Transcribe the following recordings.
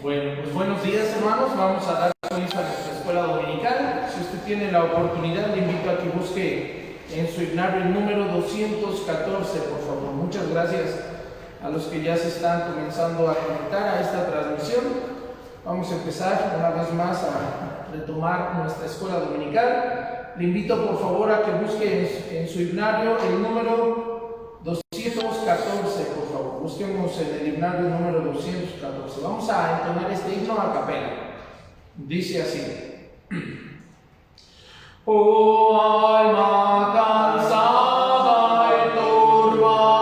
Bueno, pues buenos días, hermanos. Vamos a dar comienzo a nuestra escuela dominical. Si usted tiene la oportunidad, le invito a que busque en su himnario el número 214, por favor. Muchas gracias a los que ya se están comenzando a conectar a esta transmisión. Vamos a empezar una vez más a retomar nuestra escuela dominical. Le invito por favor a que busque en su himnario el número 214, por favor. Busquemos en el himnario número 214. Vamos a entonar este himno a capela. Dice así: Oh alma cansada y turbada,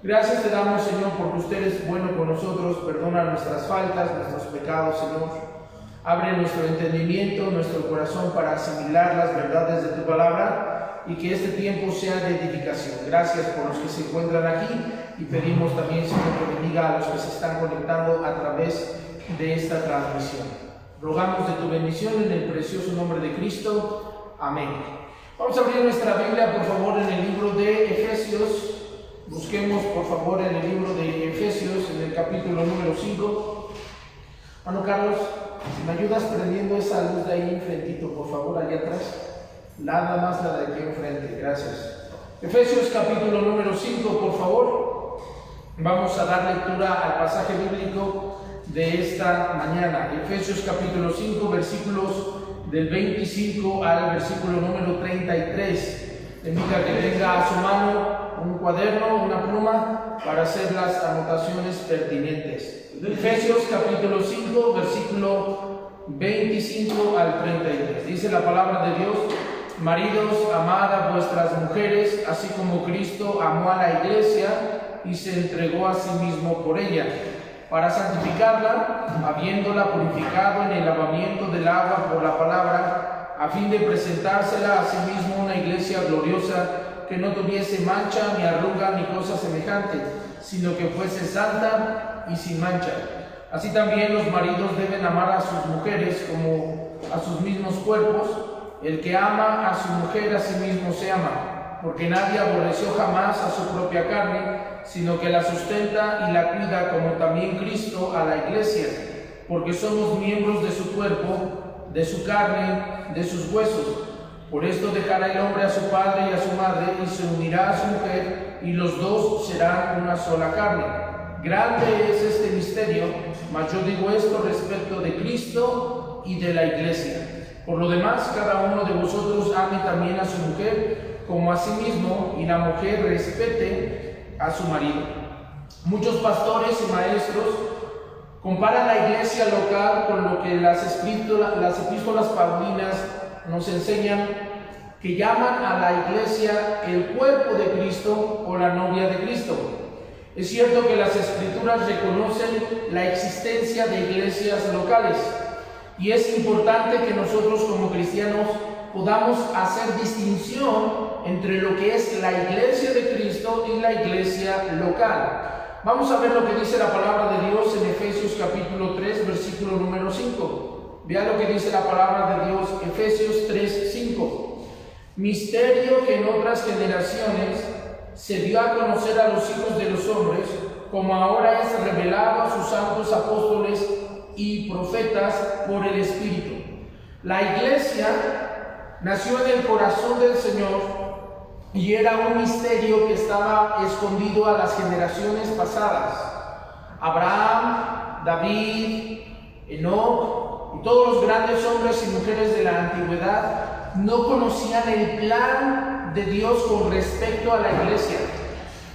gracias te damos, Señor, porque usted es bueno con nosotros. Perdona nuestras faltas, nuestros pecados, Señor. Abre nuestro entendimiento, nuestro corazón para asimilar las verdades de tu palabra y que este tiempo sea de edificación. Gracias por los que se encuentran aquí y pedimos también, Señor, que bendiga a los que se están conectando a través de esta transmisión. Rogamos de tu bendición en el precioso nombre de Cristo. Amén. Vamos a abrir nuestra Biblia, por favor, en el libro de Efesios. Busquemos, por favor, en el libro de Efesios, en el capítulo número 5. Hermano Carlos, si me ayudas prendiendo esa luz de ahí enfrentito, por favor, allá atrás. Nada más la de aquí enfrente, gracias. Efesios capítulo número 5, por favor. Vamos a dar lectura al pasaje bíblico de esta mañana. Efesios capítulo 5, versículos del 25 al versículo número 33. Le invito a que tenga a su mano un cuaderno, una pluma, para hacer las anotaciones pertinentes. Efesios capítulo 5, versículo 25 al 33. Dice la palabra de Dios: maridos, amad a vuestras mujeres, así como Cristo amó a la iglesia y se entregó a sí mismo por ella, para santificarla, habiéndola purificado en el lavamiento del agua por la palabra, a fin de presentársela a sí mismo una iglesia gloriosa, que no tuviese mancha, ni arruga, ni cosa semejante, sino que fuese santa y sin mancha. Así también los maridos deben amar a sus mujeres como a sus mismos cuerpos. El que ama a su mujer a sí mismo se ama, porque nadie aborreció jamás a su propia carne, sino que la sustenta y la cuida, como también Cristo a la iglesia, porque somos miembros de su cuerpo, de su carne, de sus huesos. Por esto dejará el hombre a su padre y a su madre, y se unirá a su mujer, y los dos serán una sola carne. Grande es este misterio, mas yo digo esto respecto de Cristo y de la iglesia. Por lo demás, cada uno de vosotros ame también a su mujer como a sí mismo, y la mujer respete a su marido. Muchos pastores y maestros comparan la iglesia local con lo que las epístolas paulinas nos enseñan, que llaman a la iglesia el cuerpo de Cristo o la novia de Cristo. Es cierto que las escrituras reconocen la existencia de iglesias locales, y es importante que nosotros como cristianos podamos hacer distinción entre lo que es la iglesia de Cristo y la iglesia local. Vamos a ver lo que dice la palabra de Dios en Efesios capítulo 3, versículo número 5. Vea lo que dice la palabra de Dios, Efesios 3, 5. Misterio que en otras generaciones se dio a conocer a los hijos de los hombres, como ahora es revelado a sus santos apóstoles y profetas por el Espíritu. La iglesia nació en el corazón del Señor y era un misterio que estaba escondido a las generaciones pasadas. Abraham, David, Enoc y todos los grandes hombres y mujeres de la antigüedad no conocían el plan de Dios con respecto a la iglesia.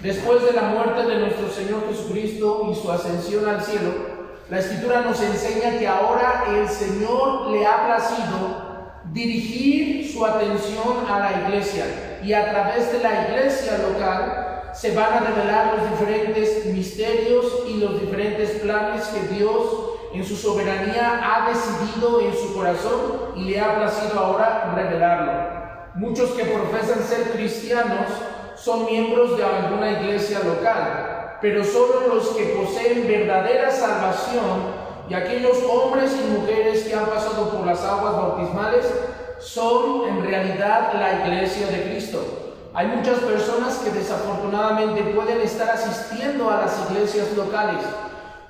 Después de la muerte de nuestro Señor Jesucristo y su ascensión al cielo, la Escritura nos enseña que ahora el Señor le ha placido dirigir su atención a la iglesia, y a través de la iglesia local se van a revelar los diferentes misterios y los diferentes planes que Dios en su soberanía ha decidido en su corazón y le ha placido ahora revelarlo. Muchos que profesan ser cristianos son miembros de alguna iglesia local, pero solo los que poseen verdadera salvación y aquellos hombres y mujeres que han pasado por las aguas bautismales son en realidad la iglesia de Cristo. Hay muchas personas que desafortunadamente pueden estar asistiendo a las iglesias locales,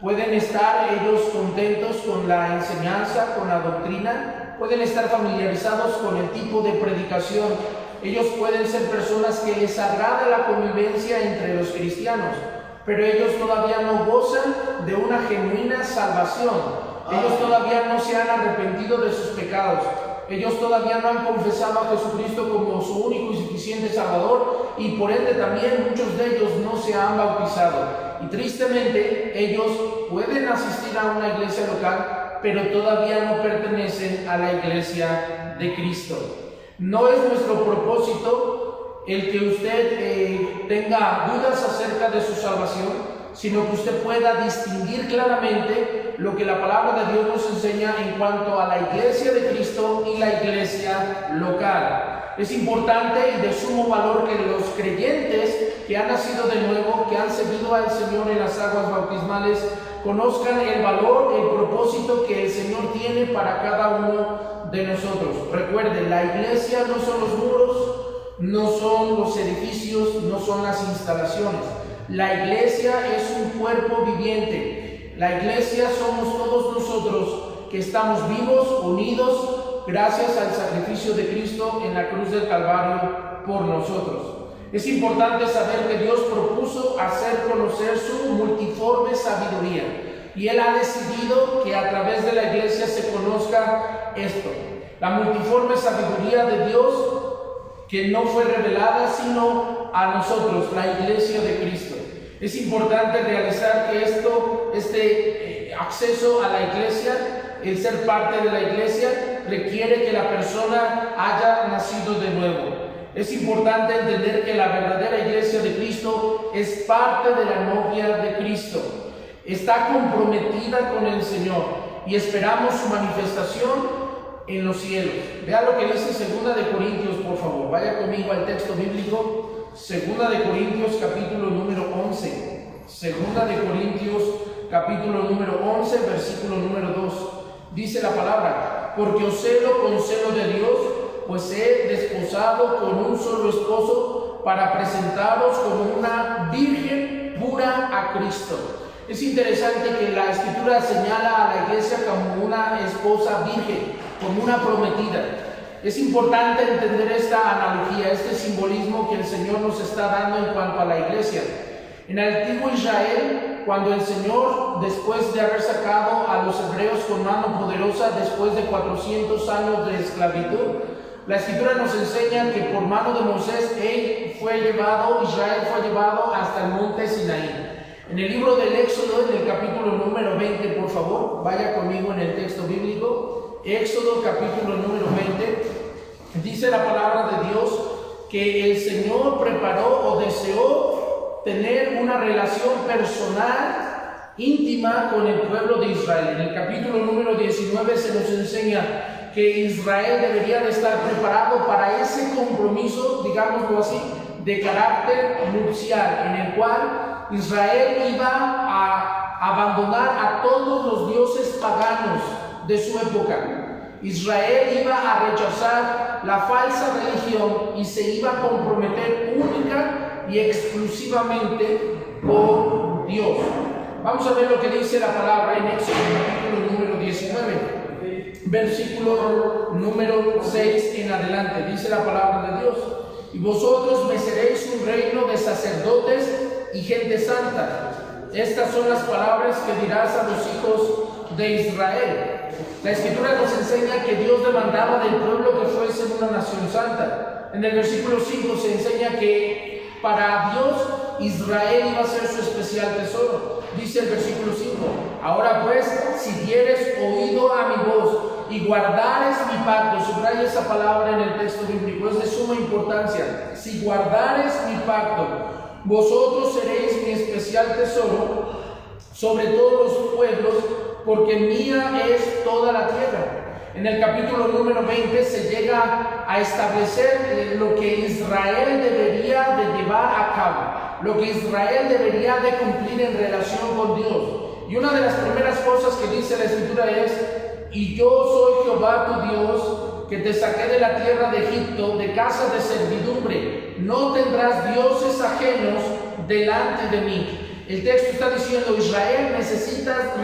pueden estar ellos contentos con la enseñanza, con la doctrina, pueden estar familiarizados con el tipo de predicación, ellos pueden ser personas que les agrada la convivencia entre los cristianos, pero ellos todavía no gozan de una genuina salvación. Ellos todavía no se han arrepentido de sus pecados. Ellos todavía no han confesado a Jesucristo como su único y suficiente Salvador, y por ende también muchos de ellos no se han bautizado. Y tristemente ellos pueden asistir a una iglesia local, pero todavía no pertenecen a la iglesia de Cristo. No es nuestro propósito el que usted tenga dudas acerca de su salvación, sino que usted pueda distinguir claramente lo que la palabra de Dios nos enseña en cuanto a la iglesia de Cristo y la iglesia local. Es importante y de sumo valor que los creyentes que han nacido de nuevo, que han seguido al Señor en las aguas bautismales, conozcan el valor, el propósito que el Señor tiene para cada uno de nosotros. Recuerden, la iglesia no son los muros, no son los edificios, no son las instalaciones. La iglesia es un cuerpo viviente. La iglesia somos todos nosotros que estamos vivos, unidos, gracias al sacrificio de Cristo en la cruz del Calvario por nosotros. Es importante saber que Dios propuso hacer conocer su multiforme sabiduría, y Él ha decidido que a través de la iglesia se conozca esto. La multiforme sabiduría de Dios, que no fue revelada sino a nosotros, la iglesia de Cristo. Es importante realizar que este acceso a la iglesia, el ser parte de la iglesia, requiere que la persona haya nacido de nuevo. Es importante entender que la verdadera iglesia de Cristo es parte de la novia de Cristo. Está comprometida con el Señor y esperamos su manifestación en los cielos. Vea lo que dice 2 de Corintios, por favor. Vaya conmigo al texto bíblico, 2 de Corintios, capítulo número 11. 2 de Corintios, capítulo número 11, versículo número 2. Dice la palabra: porque os celo con celo de Dios, pues he desposado con un solo esposo para presentaros como una virgen pura a Cristo. Es interesante que la Escritura señala a la iglesia como una esposa virgen, como una prometida. Es importante entender esta analogía, este simbolismo que el Señor nos está dando en cuanto a la iglesia. En el antiguo Israel, cuando el Señor, después de haber sacado a los hebreos con mano poderosa, después de 400 años de esclavitud, la Escritura nos enseña que por mano de Moisés Israel fue llevado hasta el monte Sinaí. En el libro del Éxodo, en el capítulo número 20, por favor, vaya conmigo en el texto bíblico. Éxodo capítulo número 20, dice la palabra de Dios que el Señor preparó o deseó tener una relación personal, íntima con el pueblo de Israel. En el capítulo número 19 se nos enseña que Israel debería de estar preparado para ese compromiso, digámoslo así, de carácter nupcial, en el cual Israel iba a abandonar a todos los dioses paganos de su época. Israel iba a rechazar la falsa religión y se iba a comprometer única y exclusivamente con Dios. Vamos a ver lo que dice la palabra en Éxodo capítulo número 19, versículo número 6 en adelante. Dice la palabra de Dios: y vosotros me seréis un reino de sacerdotes y gente santa. Estas son las palabras que dirás a los hijos de Israel. La Escritura nos enseña que Dios demandaba del pueblo que fuese una nación santa. En el versículo 5 se enseña que para Dios Israel iba a ser su especial tesoro. Dice el versículo 5: ahora pues, si dieres oído a mi voz y guardares mi pacto, subraya esa palabra en el texto bíblico, es de suma importancia. Si guardares mi pacto, vosotros seréis mi especial tesoro sobre todos los pueblos, porque mía es toda la tierra. En el capítulo número 20 se llega a establecer lo que Israel debería de llevar a cabo, lo que Israel debería de cumplir en relación con Dios. Y una de las primeras cosas que dice la Escritura es: y yo soy Jehová tu Dios, que te saqué de la tierra de Egipto, de casa de servidumbre. No tendrás dioses ajenos delante de mí. El texto está diciendo: Israel, necesitas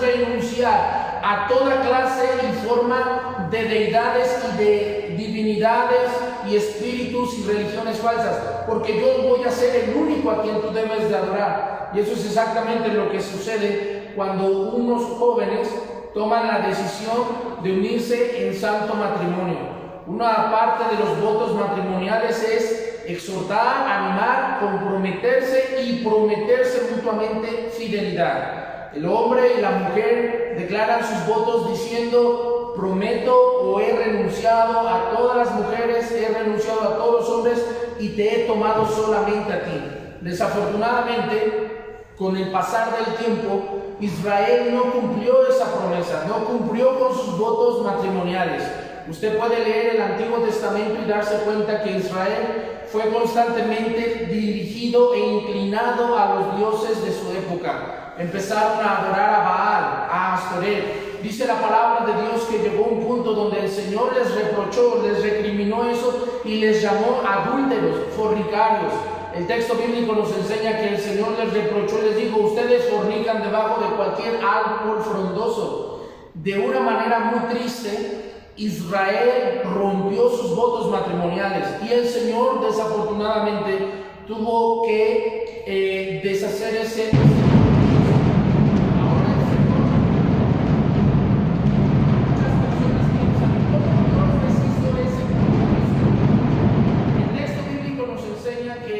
renunciar a toda clase y forma de deidades y de divinidades y espíritus y religiones falsas, porque yo voy a ser el único a quien tú debes de adorar. Y eso es exactamente lo que sucede cuando unos jóvenes toman la decisión de unirse en santo matrimonio. Una parte de los votos matrimoniales es exhortar, animar, comprometerse y prometerse mutuamente fidelidad. El hombre y la mujer declaran sus votos diciendo: prometo o he renunciado a todas las mujeres, he renunciado a todos los hombres y te he tomado solamente a ti. Desafortunadamente, con el pasar del tiempo, Israel no cumplió esa promesa, no cumplió con sus votos matrimoniales. Usted puede leer el Antiguo Testamento y darse cuenta que Israel fue constantemente dirigido e inclinado a los dioses de su época. Empezaron a adorar a Baal, a Astoret. Dice la palabra de Dios que llegó un punto donde el Señor les reprochó, les recriminó eso y les llamó adúlteros, fornicarios. El texto bíblico nos enseña que el Señor les reprochó y les dijo: ustedes fornican debajo de cualquier árbol frondoso. De una manera muy triste, Israel rompió sus votos matrimoniales y el Señor desafortunadamente tuvo que deshacer ese. El texto bíblico nos enseña que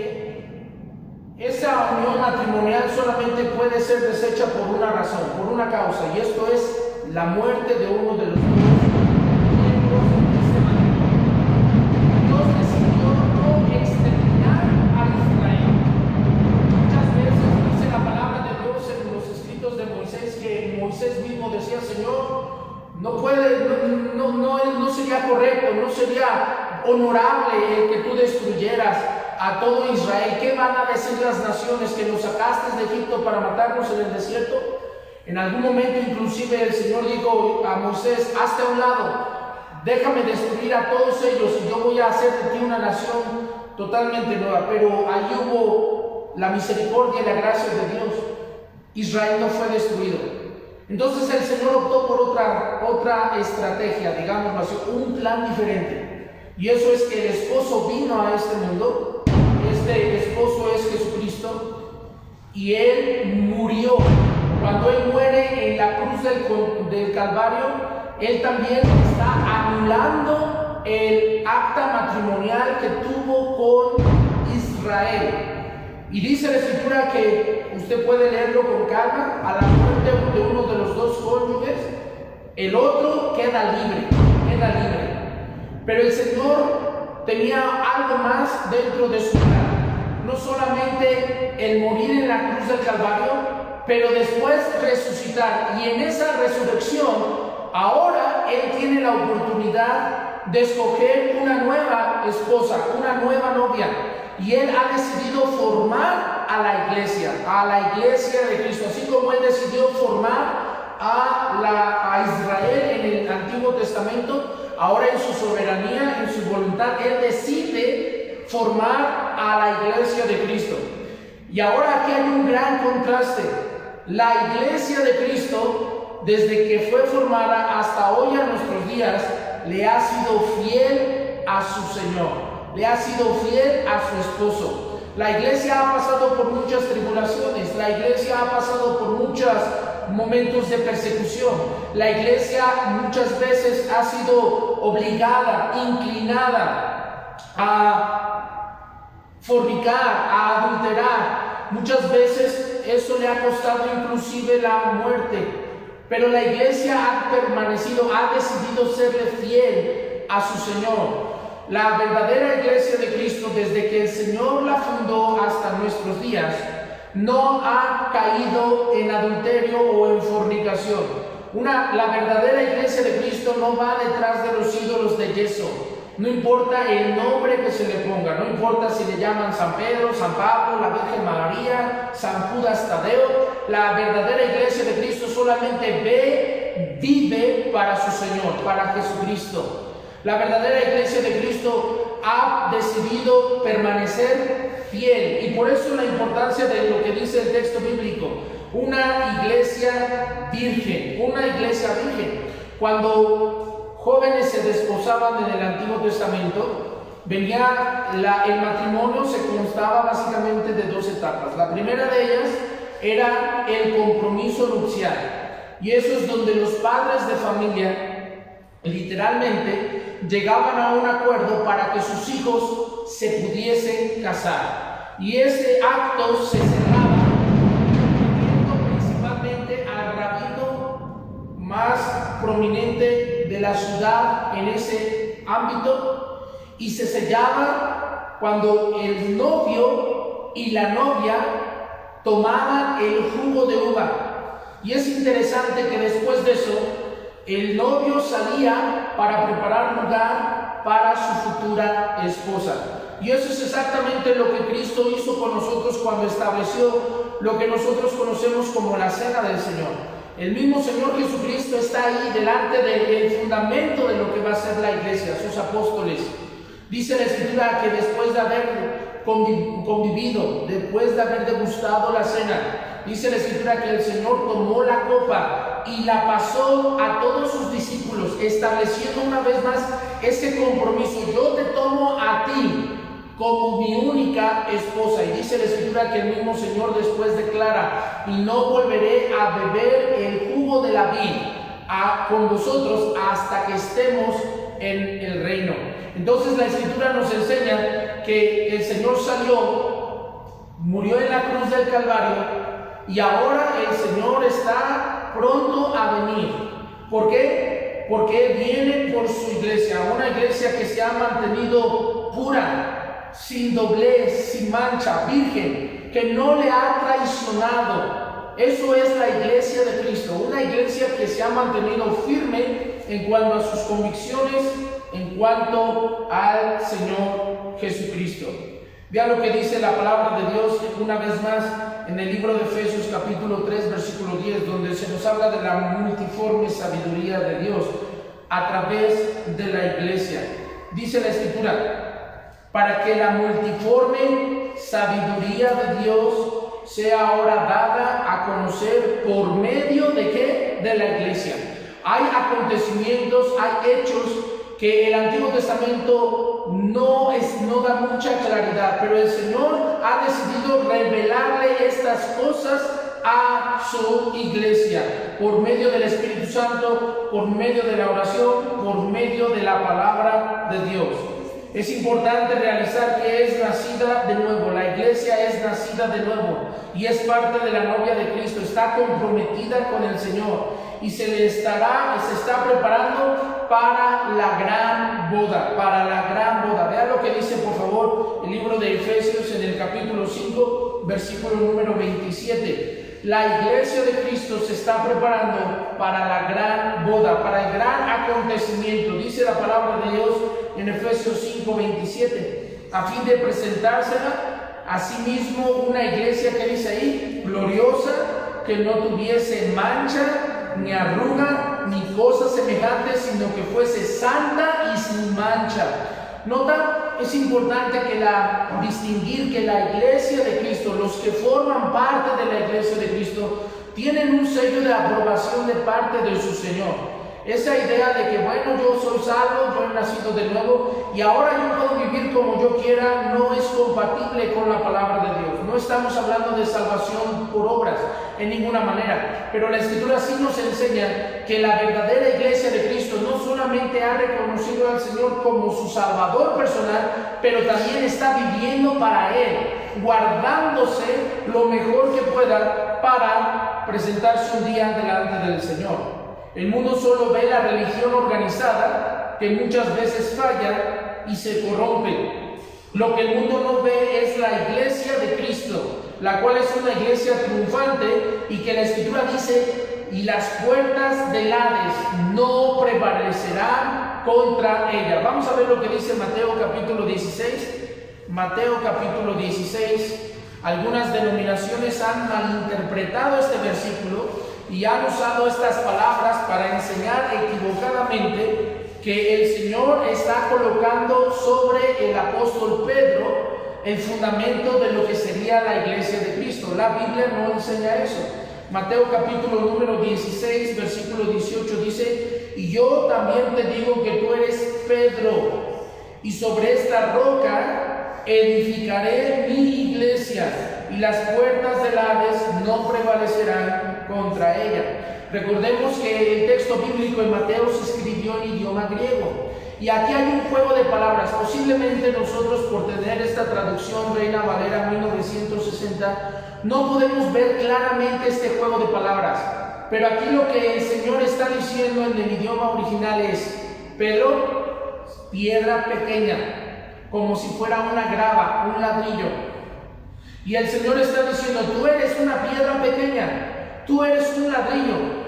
esa unión matrimonial solamente puede ser deshecha por una razón, por una causa, y esto es la muerte de uno de los dos. No sería correcto, no sería honorable el que tú destruyeras a todo Israel. ¿Qué van a decir las naciones que nos sacaste de Egipto para matarnos en el desierto? En algún momento inclusive el Señor dijo a Moisés: hazte a un lado, déjame destruir a todos ellos y yo voy a hacer de ti una nación totalmente nueva. Pero allí hubo la misericordia y la gracia de Dios. Israel no fue destruido. Entonces el Señor optó por otra estrategia, digámoslo así, un plan diferente. Y eso es que el esposo vino a este mundo. Este esposo es Jesucristo. y Él murió. Cuando Él muere en la cruz del Calvario, Él también está anulando el acta matrimonial que tuvo con Israel. Y dice la Escritura que usted puede leerlo con calma: a la muerte de uno de los dos cónyuges, el otro queda libre. Pero el Señor tenía algo más dentro de su plan. No solamente el morir en la cruz del Calvario, pero después resucitar. Y en esa resurrección, ahora Él tiene la oportunidad de escoger una nueva esposa, una nueva novia. Y Él ha decidido formar a la iglesia de Cristo. Así como Él decidió formar a Israel en el Antiguo Testamento, ahora en su soberanía, en su voluntad, Él decide formar a la iglesia de Cristo. Y ahora aquí hay un gran contraste. La iglesia de Cristo, desde que fue formada hasta hoy a nuestros días, le ha sido fiel a su Señor, le ha sido fiel a su esposo. La iglesia ha pasado por muchas tribulaciones, la iglesia ha pasado por muchos momentos de persecución. La iglesia muchas veces ha sido obligada, inclinada a fornicar, a adulterar. Muchas veces eso le ha costado inclusive la muerte. Pero la iglesia ha permanecido, ha decidido serle fiel a su Señor. La verdadera iglesia de Cristo, desde que el Señor la fundó hasta nuestros días, no ha caído en adulterio o en fornicación. La verdadera iglesia de Cristo no va detrás de los ídolos de yeso. No importa el nombre que se le ponga, no importa si le llaman San Pedro, San Pablo, la Virgen María, San Judas Tadeo. La verdadera iglesia de Cristo solamente vive para su Señor, para Jesucristo. La verdadera iglesia de Cristo ha decidido permanecer fiel, y por eso la importancia de lo que dice el texto bíblico: una iglesia virgen, una iglesia virgen. Cuando jóvenes se desposaban en el Antiguo Testamento, el matrimonio se constaba básicamente de dos etapas. La primera de ellas era el compromiso nupcial, y eso es donde los padres de familia literalmente llegaban a un acuerdo para que sus hijos se pudiesen casar. Y ese acto se cerraba principalmente al rabino más prominente de la ciudad en ese ámbito, y se sellaba cuando el novio y la novia tomaban el jugo de uva. Y es interesante que después de eso, el novio salía para preparar lugar para su futura esposa. Y eso es exactamente lo que Cristo hizo con nosotros cuando estableció lo que nosotros conocemos como la cena del Señor. El mismo Señor Jesucristo está ahí delante del fundamento de lo que va a ser la iglesia, sus apóstoles. Dice la Escritura que después de haber convivido, después de haber degustado la cena, dice la Escritura que el Señor tomó la copa y la pasó a todos sus discípulos, estableciendo una vez más ese compromiso: yo te tomo a ti como mi única esposa. Y dice la Escritura que el mismo Señor después declara: y no volveré a beber el jugo de la vid con vosotros hasta que estemos en el reino. Entonces la Escritura nos enseña que el Señor salió, murió en la cruz del Calvario, y ahora el Señor está pronto a venir. ¿Por qué? Porque Él viene por su iglesia, una iglesia que se ha mantenido pura, sin doblez, sin mancha, virgen, que no le ha traicionado. Eso es la iglesia de Cristo, una iglesia que se ha mantenido firme en cuanto a sus convicciones, en cuanto al Señor Jesucristo. Vean lo que dice la palabra de Dios una vez más en el libro de Efesios capítulo 3 versículo 10, donde se nos habla de la multiforme sabiduría de Dios a través de la iglesia. Dice la Escritura: para que la multiforme sabiduría de Dios sea ahora dada a conocer por medio de ¿qué? De la iglesia. Hay acontecimientos, hay hechos que el Antiguo Testamento no da mucha claridad, pero el Señor ha decidido revelarle estas cosas a su iglesia por medio del Espíritu Santo, por medio de la oración, por medio de la palabra de Dios. Es importante realizar que es nacida de nuevo, la iglesia es nacida de nuevo y es parte de la novia de Cristo, está comprometida con el Señor y se está preparando para la gran boda, Vean lo que dice por favor el libro de Efesios en el capítulo 5, versículo número 27. La iglesia de Cristo se está preparando para la gran boda, para el gran acontecimiento. Dice la palabra de Dios en Efesios 5:27, a fin de presentársela a sí mismo una iglesia que dice ahí, gloriosa, que no tuviese mancha, ni arruga, ni cosa semejante, sino que fuese santa y sin mancha. Nota, es importante distinguir que la iglesia de Cristo, los que forman parte de la iglesia de Cristo, tienen un sello de aprobación de parte de su Señor. Esa idea de que, bueno, yo soy salvo, yo he nacido de nuevo y ahora yo puedo vivir como yo quiera, no es compatible con la palabra de Dios. No estamos hablando de salvación por obras en ninguna manera, pero la Escritura sí nos enseña que la verdadera iglesia de Cristo no solamente ha reconocido al Señor como su Salvador personal, pero también está viviendo para Él, guardándose lo mejor que pueda para presentarse un día delante del Señor. El mundo solo ve la religión organizada, que muchas veces falla y se corrompe. Lo que el mundo no ve es la iglesia de Cristo, la cual es una iglesia triunfante y que la Escritura dice, y las puertas del Hades no prevalecerán contra ella. Vamos a ver lo que dice Mateo capítulo 16. Mateo capítulo 16. Algunas denominaciones han malinterpretado este versículo y han usado estas palabras para enseñar equivocadamente que el Señor está colocando sobre el apóstol Pedro el fundamento de lo que sería la iglesia de Cristo. La Biblia no enseña eso. Mateo capítulo número 16, versículo 18 dice, y yo también te digo que tú eres Pedro, y sobre esta roca edificaré mi iglesia, y las puertas del Hades no prevalecerán contra ella. Recordemos que el texto bíblico en Mateo se escribió en idioma griego. Y aquí hay un juego de palabras. Posiblemente nosotros, por tener esta traducción Reina Valera 1960, no podemos ver claramente este juego de palabras. Pero aquí lo que el Señor está diciendo en el idioma original es: Pedro, piedra pequeña, como si fuera una grava, un ladrillo. Y el Señor está diciendo: tú eres una piedra pequeña, tú eres un ladrillo,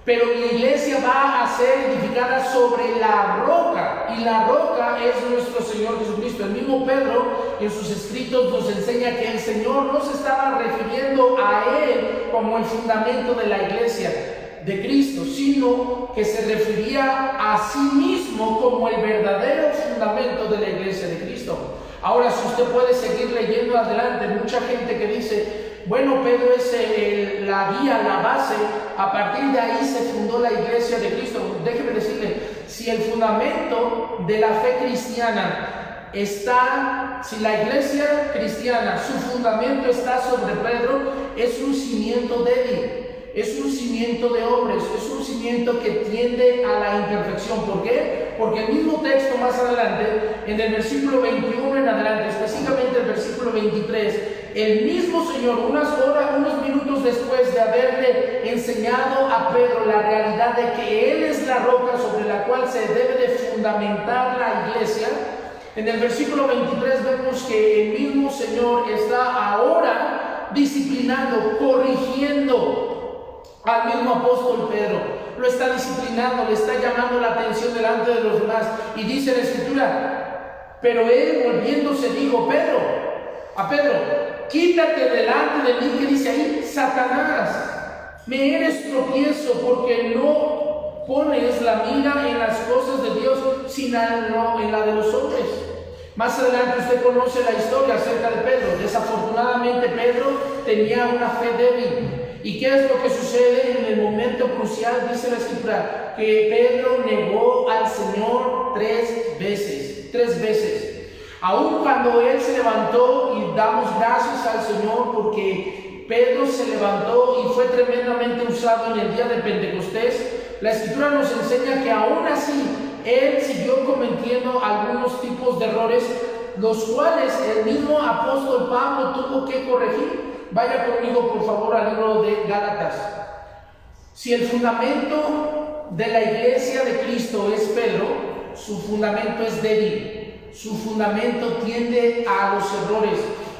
pero mi iglesia va a ser edificada sobre la roca, y la roca es nuestro Señor Jesucristo. El mismo Pedro en sus escritos nos enseña que el Señor no se estaba refiriendo a Él como el fundamento de la iglesia de Cristo, sino que se refería a sí mismo como el verdadero fundamento de la iglesia de Cristo. Ahora, si usted puede seguir leyendo adelante, mucha gente que dice: bueno, Pedro es la guía, la base, a partir de ahí se fundó la iglesia de Cristo. Déjeme decirle, si el fundamento de la fe cristiana si la iglesia cristiana, su fundamento está sobre Pedro, es un cimiento débil, es un cimiento de hombres, es un cimiento que tiende a la imperfección. ¿Por qué? Porque el mismo texto más adelante, en el versículo 21 en adelante, específicamente el versículo 23, el mismo Señor, unos minutos después de haberle enseñado a Pedro la realidad de que Él es la roca sobre la cual se debe de fundamentar la iglesia, en el versículo 23 vemos que el mismo Señor está ahora disciplinando, corrigiendo al mismo apóstol Pedro. Lo está disciplinando, le está llamando la atención delante de los demás, y dice la Escritura: pero él, volviéndose, dijo a Pedro: quítate delante de mí, que dice ahí, Satanás, me eres tropiezo, porque no pones la mira en las cosas de Dios, sino en la de los hombres. Más adelante usted conoce la historia acerca de Pedro. Desafortunadamente Pedro tenía una fe débil. ¿Y qué es lo que sucede en el momento crucial crucial, dice la Escritura, que Pedro negó al Señor 3 veces. 3 veces. Aun cuando él se levantó, y damos gracias al Señor porque Pedro se levantó y fue tremendamente usado en el día de Pentecostés, la Escritura nos enseña que aún así él siguió cometiendo algunos tipos de errores, los cuales el mismo apóstol Pablo tuvo que corregir. Vaya conmigo por favor al libro de Gálatas. Si el fundamento de la iglesia de Cristo es Pedro, su fundamento es débil, su fundamento tiende a los errores,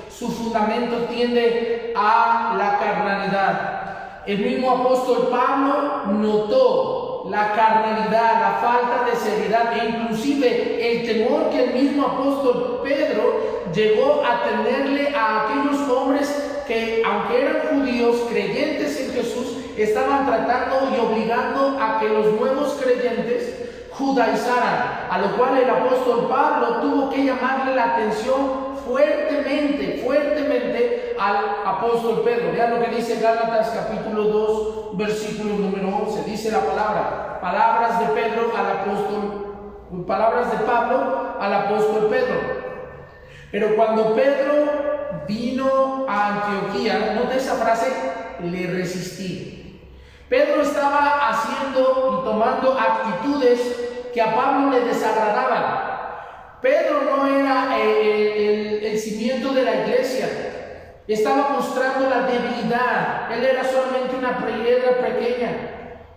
su fundamento tiende a la carnalidad. El mismo apóstol Pablo notó la carnalidad, la falta de seriedad e inclusive el temor que el mismo apóstol Pedro llegó a tenerle a aquellos hombres que, aunque eran judíos creyentes en Jesús, estaban tratando y obligando a que los nuevos creyentes judaizaran, a lo cual el apóstol Pablo tuvo que llamarle la atención fuertemente al apóstol Pedro. Vean lo que dice Gálatas capítulo 2, versículo número 11. Dice la palabra, palabras de Pablo al apóstol Pedro. Pero cuando Pedro vino a Antioquía, nota esa frase, le resistí. Pedro estaba haciendo y tomando actitudes que a Pablo le desagradaban. Pedro no era el cimiento de la iglesia, estaba mostrando la debilidad, él era solamente una piedra pequeña.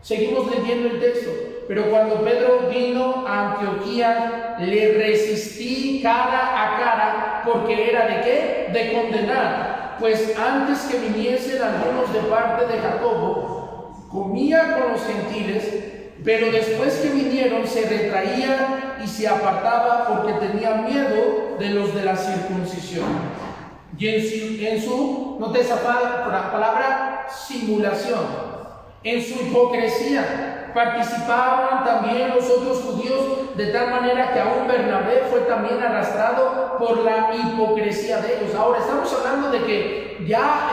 Seguimos leyendo el texto. Pero cuando Pedro vino a Antioquía, le resistí cara a cara, porque era ¿de qué? De condenar. Pues antes que viniesen algunos de parte de Jacobo, comía con los gentiles, pero después que vinieron se retraía y se apartaba porque tenía miedo de los de la circuncisión. Y en su nota esa palabra, simulación, en su hipocresía, participaban también los otros judíos, de tal manera que aún Bernabé fue también arrastrado por la hipocresía de ellos. Ahora estamos hablando de que ya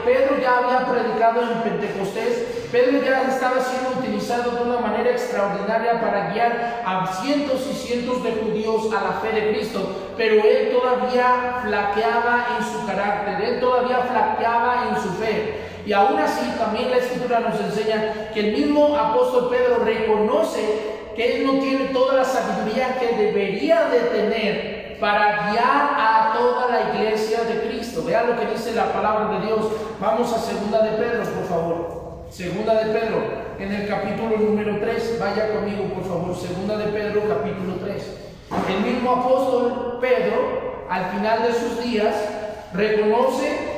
Pedro ya había predicado en Pentecostés, Pedro ya estaba siendo utilizado de una manera extraordinaria para guiar a cientos y cientos de judíos a la fe de Cristo, pero él todavía flaqueaba en su carácter, él todavía flaqueaba en su fe. Y aún así también la Escritura nos enseña que el mismo apóstol Pedro reconoce que él no tiene toda la sabiduría que debería de tener para guiar a toda la iglesia de Cristo. Vean lo que dice la palabra de Dios. Vamos a segunda de Pedro, por favor. Segunda de Pedro, en el capítulo número 3. Vaya conmigo, por favor. Segunda de Pedro, capítulo 3. El mismo apóstol Pedro, al final de sus días, reconoce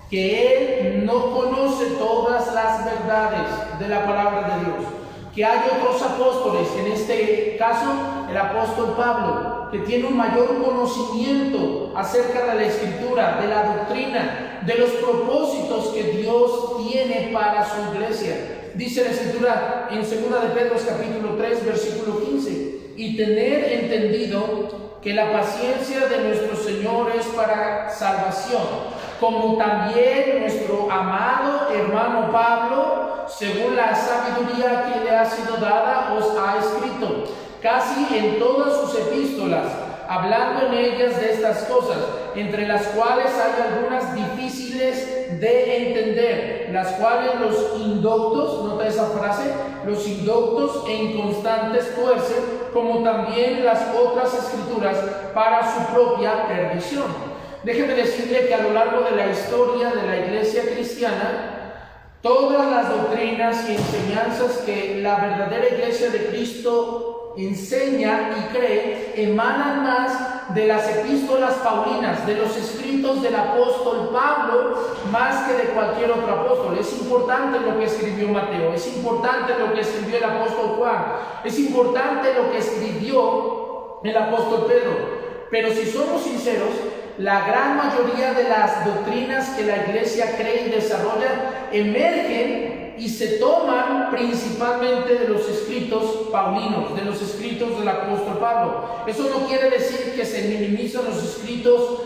que él no conoce todas las verdades de la palabra de Dios, que hay otros apóstoles, en este caso el apóstol Pablo, que tiene un mayor conocimiento acerca de la Escritura, de la doctrina, de los propósitos que Dios tiene para su iglesia. Dice la Escritura en 2 de Pedro capítulo 3 versículo 15, y tener entendido que la paciencia de nuestro Señor es para salvación, como también nuestro amado hermano Pablo, según la sabiduría que le ha sido dada, os ha escrito casi en todas sus epístolas, hablando en ellas de estas cosas, entre las cuales hay algunas difíciles de entender, las cuales los indoctos, nota esa frase, los indoctos e inconstantes tuercen, como también las otras escrituras, para su propia perdición. Déjeme decirle que a lo largo de la historia de la iglesia cristiana, todas las doctrinas y enseñanzas que la verdadera iglesia de Cristo enseña y cree emanan más de las epístolas paulinas, de los escritos del apóstol Pablo, más que de cualquier otro apóstol. Es importante lo que escribió Mateo, es importante lo que escribió el apóstol Juan, es importante lo que escribió el apóstol Pedro. Pero si somos sinceros, la gran mayoría de las doctrinas que la iglesia cree y desarrolla emergen y se toman principalmente de los escritos paulinos, de los escritos del apóstol Pablo. Eso no quiere decir que se minimizan los escritos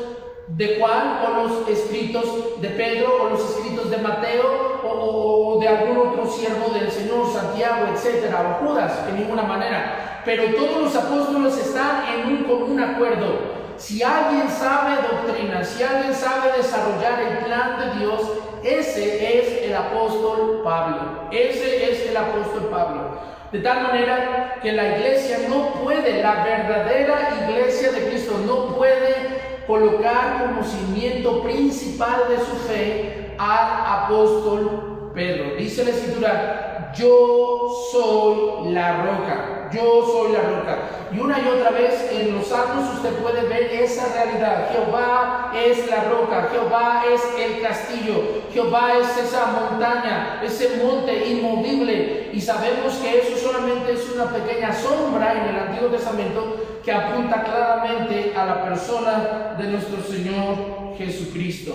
de Juan o los escritos de Pedro o los escritos de Mateo o de algún otro siervo del Señor. Santiago, etcétera, o Judas, de ninguna manera. Pero todos los apóstoles están en un común acuerdo. Si alguien sabe doctrina, si alguien sabe desarrollar el plan de Dios, ese es el apóstol Pablo. Ese es el apóstol Pablo. De tal manera que la iglesia no puede, la verdadera iglesia de Cristo no puede colocar como cimiento principal de su fe al apóstol Pedro. Dice la Escritura: yo soy la roca, yo soy la roca. Y una y otra vez en los Salmos usted puede ver esa realidad. Jehová es la roca, Jehová es el castillo, Jehová es esa montaña, ese monte inmovible. Y sabemos que eso solamente es una pequeña sombra en el Antiguo Testamento que apunta claramente a la persona de nuestro Señor Jesucristo.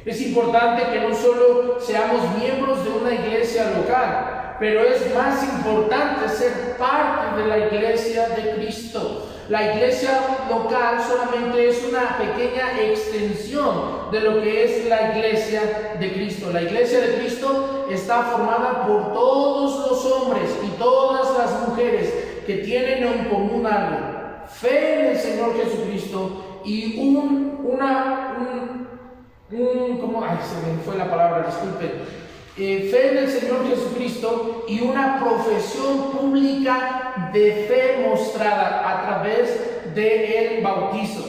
Es importante que no solo seamos miembros de una iglesia local, pero es más importante ser parte de la iglesia de Cristo. La iglesia local solamente es una pequeña extensión de lo que es la iglesia de Cristo. La iglesia de Cristo está formada por todos los hombres y todas las mujeres que tienen en común algo: fe en el Señor Jesucristo y se me fue la palabra, disculpen. Fe en el Señor Jesucristo y una profesión pública de fe mostrada a través del bautizo,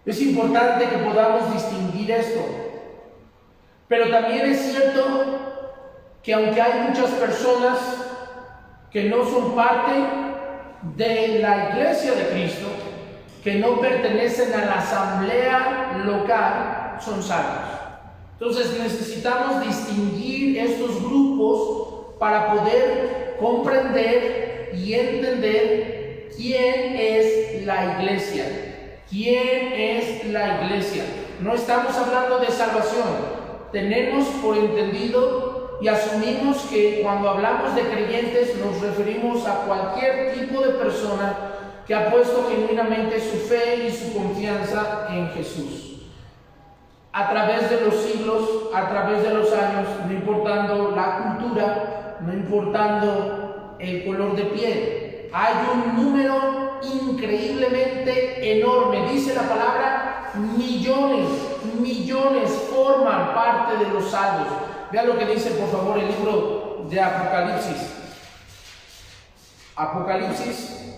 Es importante que podamos distinguir esto, pero también es cierto que aunque hay muchas personas que no son parte de la iglesia de Cristo, que no pertenecen a la asamblea local, son salvos. Entonces necesitamos distinguir estos grupos para poder comprender y entender quién es la iglesia. ¿Quién es la iglesia? No estamos hablando de salvación. Tenemos por entendido y asumimos que cuando hablamos de creyentes nos referimos a cualquier tipo de persona que ha puesto genuinamente su fe y su confianza en Jesús. A través de los siglos, a través de los años, no importando la cultura, no importando el color de piel, hay un número increíblemente enorme. Dice la palabra: millones forman parte de los salvos. Vean lo que dice, por favor, el libro de Apocalipsis. Apocalipsis,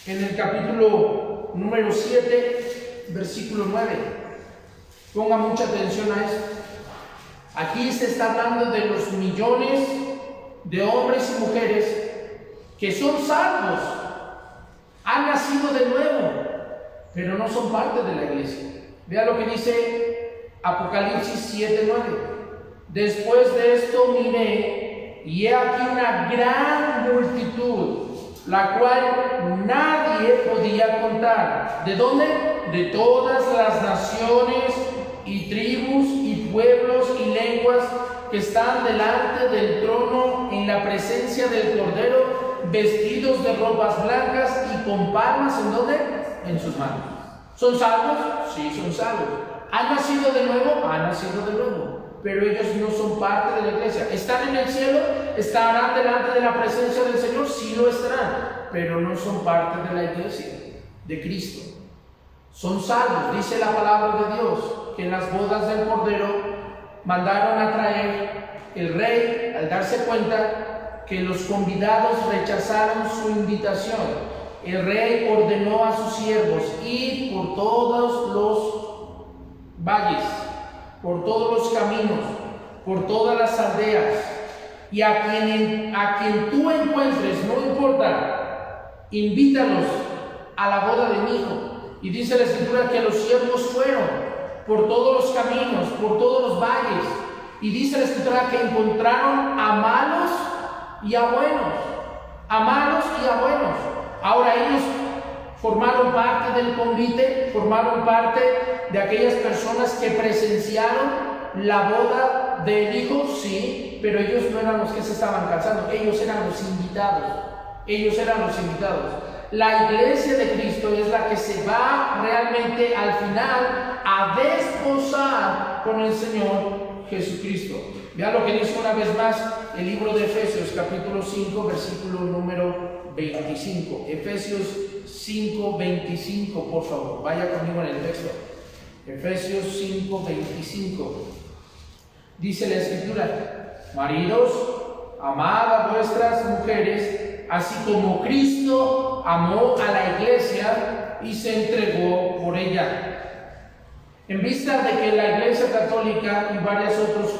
en el capítulo número 7, versículo 9. Ponga mucha atención a esto. Aquí se está hablando de los millones de hombres y mujeres que son salvos, han nacido de nuevo, pero no son parte de la iglesia. Vea lo que dice Apocalipsis 7:9. Después de esto miré, y he aquí una gran multitud, la cual nadie podía contar. ¿De dónde? De todas las naciones y tribus y pueblos y lenguas que están delante del trono en la presencia del Cordero, vestidos de ropas blancas y con palmas, ¿en dónde? En sus manos. ¿Son salvos? Sí, son salvos. ¿Han nacido de nuevo? Han nacido de nuevo. Pero ellos no son parte de la iglesia. ¿Están en el cielo? ¿Estarán delante de la presencia del Señor? Sí lo estarán, pero no son parte de la iglesia de Cristo. Son salvos. Dice la palabra de Dios que en las bodas del Cordero mandaron a traer el rey, al darse cuenta que los convidados rechazaron su invitación. El rey ordenó a sus siervos ir por todos los valles, por todos los caminos, por todas las aldeas, y a quien tú encuentres, no importa, invítalos a la boda de mi hijo. Y dice la Escritura que los siervos fueron por todos los caminos, por todos los valles, y dice la Escritura que encontraron a malos y a buenos, a malos y a buenos. Ahora ellos formaron parte del convite, formaron parte de aquellas personas que presenciaron la boda del hijo, sí, pero ellos no eran los que se estaban casando, ellos eran los invitados. La iglesia de Cristo es la que se va realmente al final a desposar con el Señor Jesucristo. Vea lo que dice una vez más el libro de Efesios, capítulo 5, versículo número 25. Efesios 5, 25, por favor, vaya conmigo en el texto. Efesios 5, 25. Dice la Escritura: maridos, amad a vuestras mujeres, así como Cristo amó a la iglesia y se entregó por ella. En vista de que la Iglesia Católica y varios otros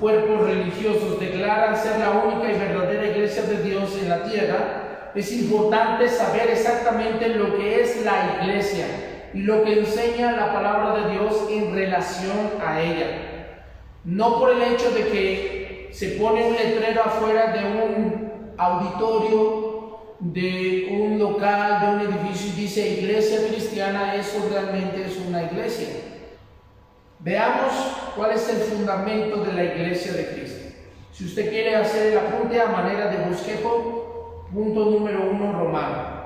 cuerpos religiosos declaran ser la única y verdadera iglesia de Dios en la tierra, es importante saber exactamente lo que es la iglesia y lo que enseña la palabra de Dios en relación a ella. No por el hecho de que se pone un letrero afuera de un auditorio, de un local, de un edificio y dice iglesia cristiana, eso realmente es una iglesia. Veamos cuál es el fundamento de la iglesia de Cristo. Si usted quiere hacer el apunte a manera de bosquejo, punto número 1, Romano.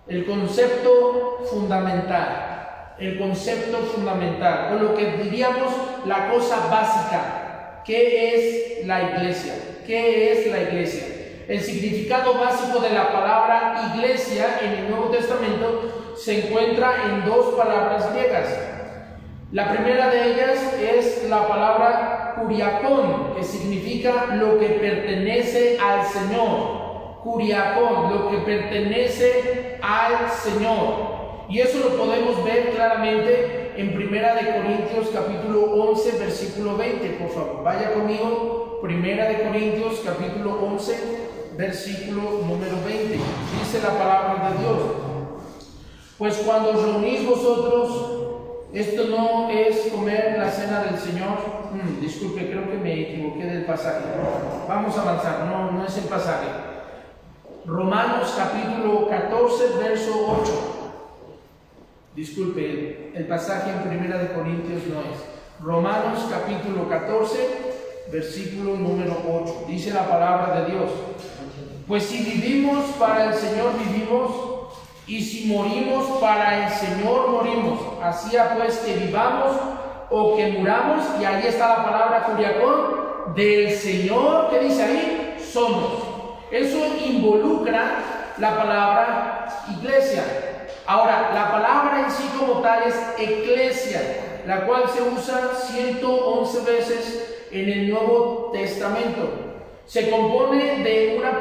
El concepto fundamental, o lo que diríamos la cosa básica. ¿Qué es la iglesia? ¿Qué es la iglesia? El significado básico de la palabra iglesia en el Nuevo Testamento se encuentra en dos palabras griegas. La primera de ellas es la palabra kuriakón, que significa lo que pertenece al Señor. Kuriakón, lo que pertenece al Señor. Y eso lo podemos ver claramente en 1 Corintios capítulo 11, versículo 20, por favor. Vaya conmigo, 1 Corintios capítulo 11, versículo número 20. Dice la palabra de Dios: pues cuando os reunís vosotros, esto no es comer la cena del Señor. Disculpe, creo que me equivoqué del pasaje. Vamos a avanzar, no es el pasaje. Romanos capítulo 14, verso 8. Disculpe, el pasaje en 1 Corintios no es. Romanos capítulo 14, versículo número 8. Dice la palabra de Dios: pues si vivimos, para el Señor vivimos, y si morimos, para el Señor morimos. Así pues que vivamos o que muramos, y ahí está la palabra kuriakón, del Señor, ¿qué dice ahí? Somos. Eso involucra la palabra iglesia. Ahora, la palabra en sí como tal es eclesia, la cual se usa 111 veces en el Nuevo Testamento. Se compone de una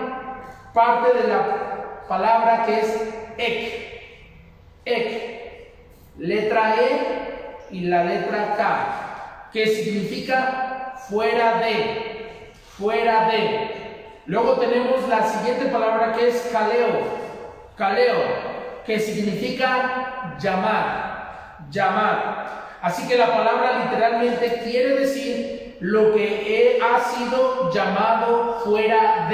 parte de la palabra que es letra E y la letra K, que significa fuera de. Luego tenemos la siguiente palabra que es kaleo, que significa llamar. Así que la palabra literalmente quiere decir lo que ha sido llamado fuera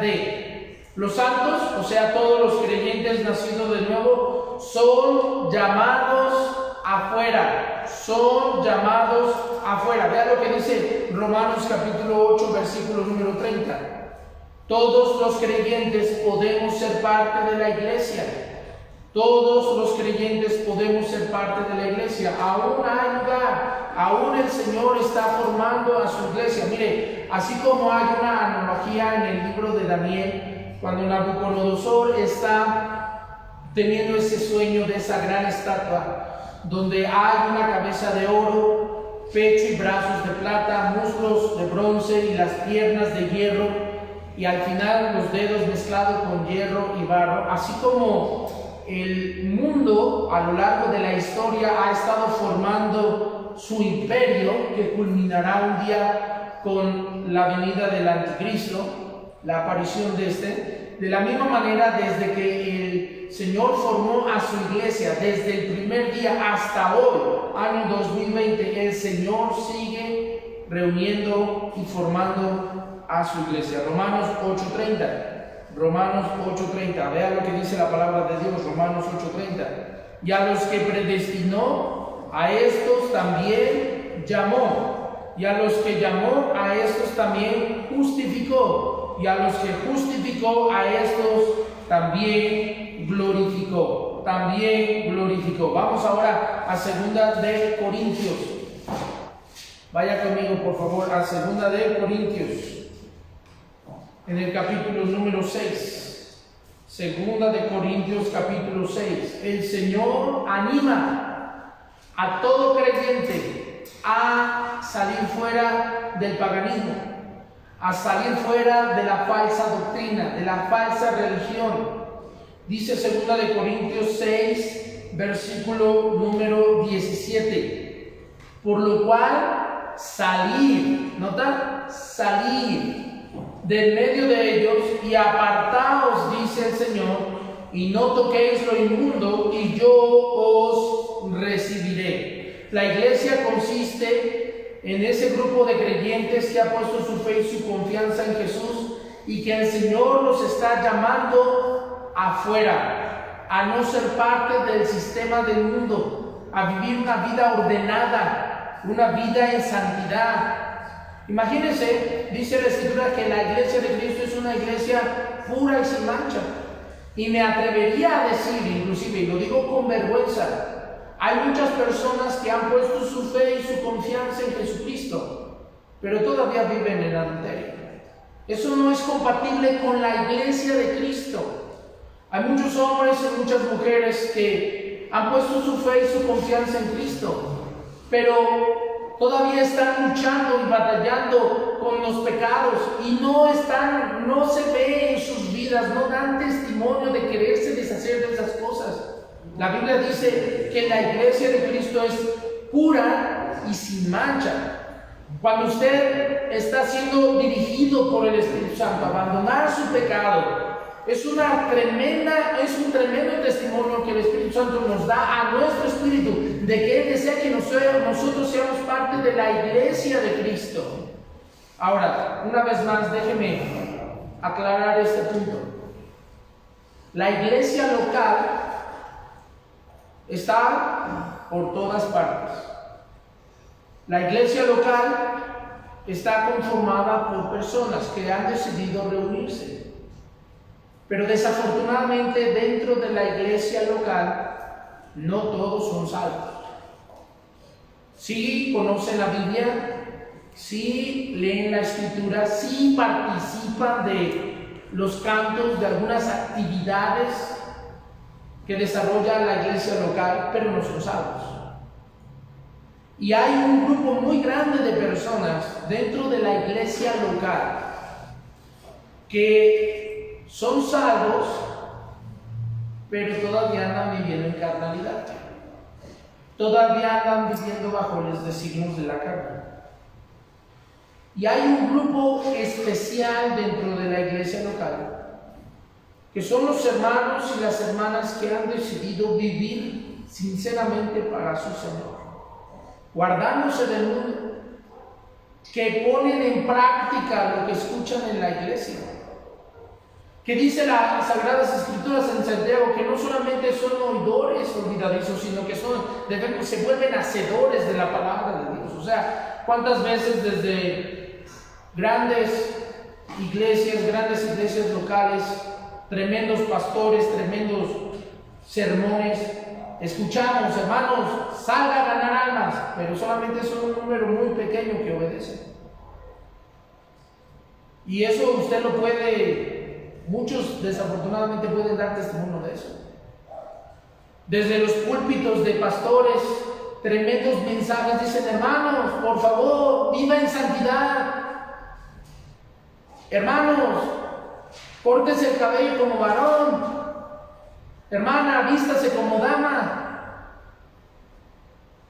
de. Los santos, o sea, todos los creyentes nacidos de nuevo, son llamados afuera. Vea lo que dice Romanos capítulo 8, versículo número 30. Todos los creyentes podemos ser parte de la iglesia. Aún hay lugar. Aún el Señor está formando a su iglesia. Mire, así como hay una analogía en el libro de Daniel, cuando Nabucodonosor está teniendo ese sueño de esa gran estatua, donde hay una cabeza de oro, pecho y brazos de plata, muslos de bronce y las piernas de hierro, y al final los dedos mezclados con hierro y barro. Así como el mundo a lo largo de la historia ha estado formando su imperio, que culminará un día con la venida del anticristo, la aparición de la misma manera, desde que el Señor formó a su iglesia, desde el primer día hasta hoy, año 2020, el Señor sigue reuniendo y formando a su iglesia. Romanos 8:30, vea lo que dice la palabra de Dios. Romanos 8:30. Y a los que predestinó, a estos también llamó, y a los que llamó, a estos también justificó, y a los que justificó, a estos también glorificó. También glorificó. Vamos ahora a 2 de Corintios. Vaya conmigo, por favor, a 2 de Corintios, en el capítulo número 6. 2 de Corintios, capítulo 6. El Señor anima a todo creyente a salir fuera del paganismo, a salir fuera de la falsa doctrina, de la falsa religión. Dice 2 de Corintios 6, versículo número 17. Por lo cual, salir, ¿nota? Salir del medio de ellos y apartaos, dice el Señor, y no toquéis lo inmundo, y yo os recibiré. La iglesia consiste en ese grupo de creyentes que ha puesto su fe y su confianza en Jesús, y que el Señor los está llamando afuera, a no ser parte del sistema del mundo, a vivir una vida ordenada, una vida en santidad. Imagínense, dice la Escritura, que la iglesia de Cristo es una iglesia pura y sin mancha. Y me atrevería a decir, inclusive, y lo digo con vergüenza, hay muchas personas que han puesto su fe y su confianza en Jesucristo, pero todavía viven en adulterio. Eso no es compatible con la iglesia de Cristo. Hay muchos hombres y muchas mujeres que han puesto su fe y su confianza en Cristo, pero todavía están luchando y batallando con los pecados y no se ve en sus vidas, no dan testimonio de quererse deshacer de esas cosas. La Biblia dice que la iglesia de Cristo es pura y sin mancha. Cuando usted está siendo dirigido por el Espíritu Santo a abandonar su pecado, es un tremendo testimonio que el Espíritu Santo nos da a nuestro espíritu de que Él desea que nosotros seamos parte de la iglesia de Cristo. Ahora, una vez más, déjeme aclarar este punto. La iglesia local está por todas partes. La iglesia local está conformada por personas que han decidido reunirse. Pero desafortunadamente dentro de la iglesia local no todos son salvos. Sí conocen la Biblia, sí leen la Escritura, sí participan de los cantos, de algunas actividades que desarrolla la iglesia local, pero no son salvos. Y hay un grupo muy grande de personas dentro de la iglesia local que son salvos, pero todavía andan viviendo en carnalidad. Todavía andan viviendo bajo los designios de la carne. Y hay un grupo especial dentro de la iglesia local, que son los hermanos y las hermanas que han decidido vivir sinceramente para su Señor, guardándose del mundo, que ponen en práctica lo que escuchan en la iglesia. Que dice las Sagradas Escrituras en Santiago que no solamente son oidores olvidadizos, sino que se vuelven hacedores de la palabra de Dios. O sea, ¿cuántas veces desde grandes iglesias locales, tremendos pastores, tremendos sermones, escuchamos, hermanos, salga a ganar almas, pero solamente son un número muy pequeño que obedece? Y eso usted lo puede... Muchos desafortunadamente pueden dar testimonio de eso. Desde los púlpitos de pastores, tremendos mensajes dicen: hermanos, por favor, viva en santidad. Hermanos, córtese el cabello como varón. Hermana, vístase como dama.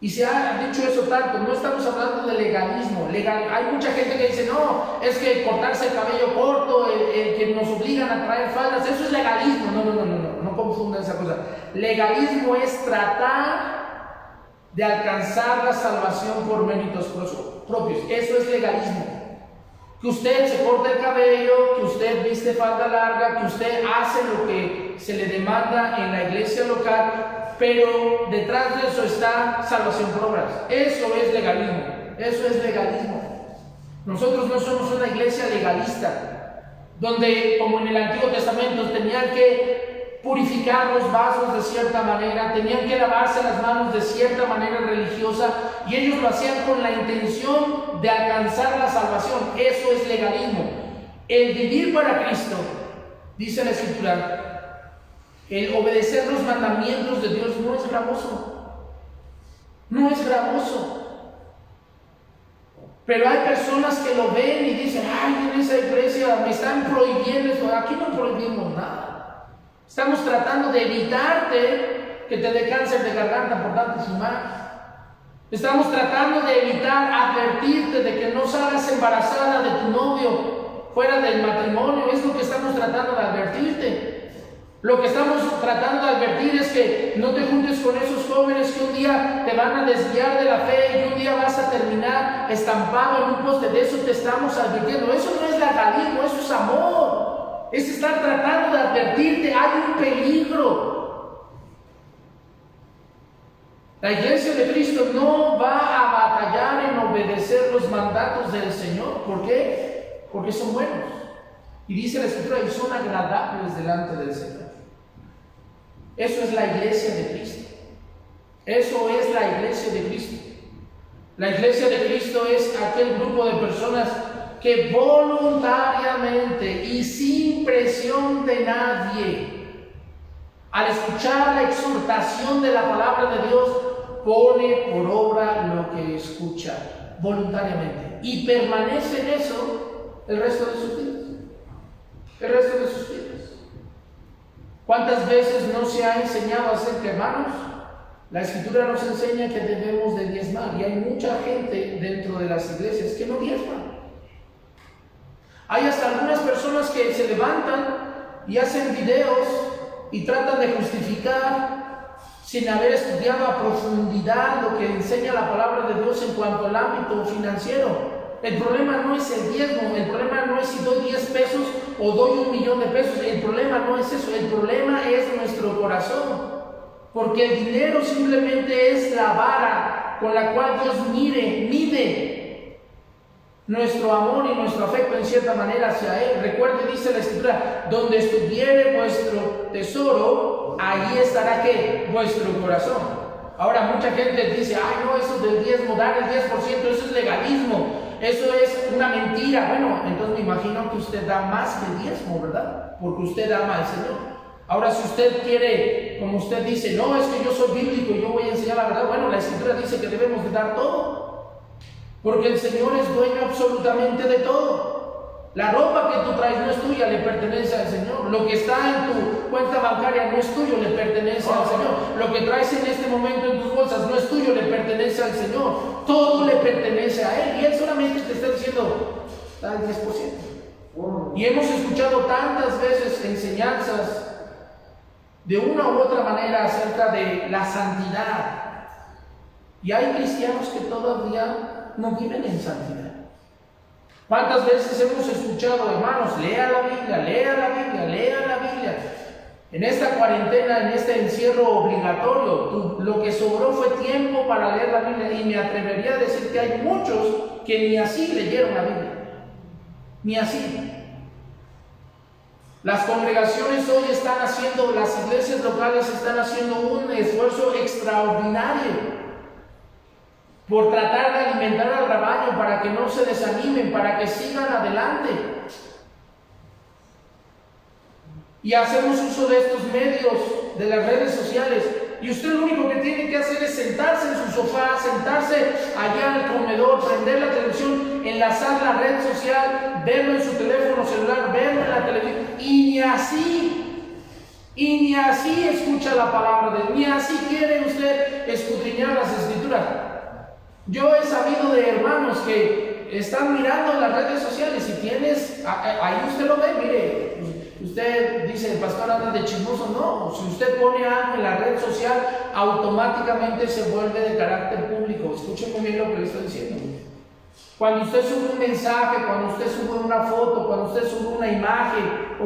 Y se ha dicho eso tanto. No estamos hablando de legalismo. Hay mucha gente que dice: no, es que cortarse el cabello corto, el que nos obligan a traer faldas, eso es legalismo. No confundan esa cosa. Legalismo es tratar de alcanzar la salvación por méritos propios. Eso es legalismo. Que usted se corta el cabello, que usted viste falda larga, que usted hace lo que se le demanda en la iglesia local, pero detrás de eso está salvación por obras. Eso es legalismo. Nosotros no somos una iglesia legalista. donde, como en el Antiguo Testamento, tenían que purificar los vasos de cierta manera, tenían que lavarse las manos de cierta manera religiosa, y ellos lo hacían con la intención de alcanzar la salvación. Eso es legalismo. El vivir para Cristo, dice la Escritura, el obedecer los mandamientos de Dios no es gravoso. No es gravoso. Pero hay personas que lo ven y dicen, ay, en esa iglesia me están prohibiendo esto. Aquí no prohibimos nada. Estamos tratando de evitarte que te dé cáncer de garganta por tanto fumar. Estamos tratando de evitar advertirte de que no salgas embarazada de tu novio fuera del matrimonio. Es lo que estamos tratando de advertirte. Lo que estamos tratando de advertir es que no te juntes con esos jóvenes que un día te van a desviar de la fe y un día vas a terminar estampado en un poste. De eso te estamos advirtiendo. Eso no es legalismo, eso es amor. Es estar tratando de advertirte, hay un peligro. La iglesia de Cristo no va a batallar en obedecer los mandatos del Señor. ¿Por qué? Porque son buenos. Y dice la Escritura, y son agradables delante del Señor. Eso es la iglesia de Cristo. Eso es la iglesia de Cristo. La iglesia de Cristo es aquel grupo de personas que voluntariamente y sin presión de nadie, al escuchar la exhortación de la palabra de Dios, pone por obra lo que escucha voluntariamente y permanece en eso el resto de sus vidas. El resto de sus vidas. ¿Cuántas veces no se ha enseñado a hacer que, hermanos? La Escritura nos enseña que debemos de diezmar, y hay mucha gente dentro de las iglesias que no diezman. Hay hasta algunas personas que se levantan y hacen videos y tratan de justificar sin haber estudiado a profundidad lo que enseña la palabra de Dios en cuanto al ámbito financiero. El problema no es el diezmo, el problema no es si doy 10 pesos o doy 1,000,000 de pesos, el problema no es eso, el problema es nuestro corazón, porque el dinero simplemente es la vara con la cual Dios mide nuestro amor y nuestro afecto en cierta manera hacia Él. Recuerde, dice la Escritura, donde estuviere vuestro tesoro, ahí estará ¿qué? Vuestro corazón. Ahora mucha gente dice, ay no, eso del diezmo, dar el 10%, eso es legalismo. Eso es una mentira. Bueno, entonces me imagino que usted da más que el diezmo, ¿verdad? Porque usted ama al Señor. Ahora, si usted quiere, como usted dice, no, es que yo soy bíblico y yo voy a enseñar la verdad. Bueno, la Escritura dice que debemos de dar todo. Porque el Señor es dueño absolutamente de todo. La ropa que tú traes no es tuya, le pertenece al Señor. Lo que está en tu cuenta bancaria no es tuyo, le pertenece al Señor. Lo que traes en este momento en tus bolsas no es tuyo, le pertenece al Señor. Todo le pertenece a Él, y Él solamente te está diciendo, da el 10%. Y hemos escuchado tantas veces enseñanzas de una u otra manera acerca de la santidad. Y hay cristianos que todavía no viven en santidad. ¿Cuántas veces hemos escuchado, hermanos, lea la Biblia, lea la Biblia, lea la Biblia? En esta cuarentena, en este encierro obligatorio, lo que sobró fue tiempo para leer la Biblia, y me atrevería a decir que hay muchos que ni así leyeron la Biblia. Ni así. Las congregaciones hoy están haciendo, las iglesias locales están haciendo un esfuerzo extraordinario por tratar de alimentar al rebaño para que no se desanimen, para que sigan adelante. Y hacemos uso de estos medios, de las redes sociales, y usted lo único que tiene que hacer es sentarse en su sofá, sentarse allá en el comedor, prender la televisión, enlazar la red social, verlo en su teléfono celular, verlo en la televisión, y ni así escucha la palabra de Dios, ni así quiere usted escudriñar las Escrituras. Yo he sabido de hermanos que están mirando las redes sociales, y tienes, ahí usted lo ve, mire, usted dice, el pastor anda de chismoso. No, si usted pone algo en la red social, automáticamente se vuelve de carácter público. Escuche muy bien lo que le estoy diciendo. Cuando usted sube un mensaje, cuando usted sube una foto, cuando usted sube una imagen,